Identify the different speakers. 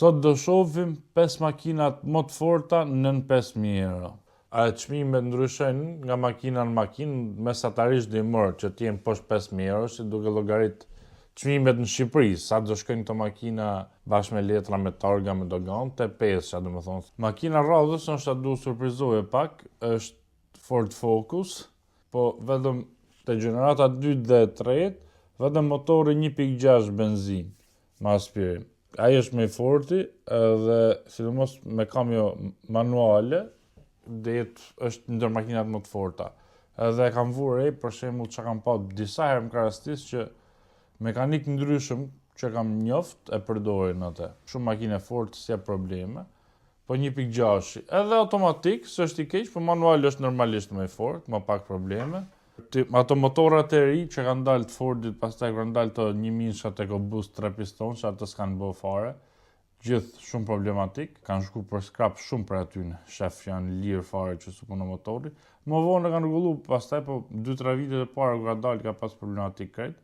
Speaker 1: Sot do shohim 5 makinat më të forta nën 5.000 euro. A çmimet ndryshojnë nga makina në makinë, mesatarisht dimër që t'jenë poshtë 5.000 euro, si duke llogarit çmimet në Shqipëri, sa do shkojnë këto makina bashkë me letra, me targa, me dogan, te 5, domethënë. Makina radhës është du surprizove pak, është Ford Focus, po vetëm te gjenerata 2 dhe 3, vetëm motori 1.6 benzin me aspirim. Ai është më i forti dhe sidomos me kamjo manuale, është ndër makinat më të forta. Edhe kam vurë për shembull çka kam pa disa herë më ka rastis që mekanik ndryshëm që kam njoft e përdorin atë. Shumë makinë fortë s'ka probleme. Po 1.6 edhe automatik, s'është i keq, po manual është normalisht më i fortë, më pak probleme. Ato motorat e ri që kanë dalë të Fordit, pastaj kanë dalë të 1000 EcoBoost 3 piston, që ato s'kanë bë fare. Gjithë shumë problematik, kanë shku për skrap shumë për aty në shef janë lirë fare që su punë motori. Më vonë kanë rregullu, pastaj po 2-3 vite e para kur ka dalë ka pas problematik krejt.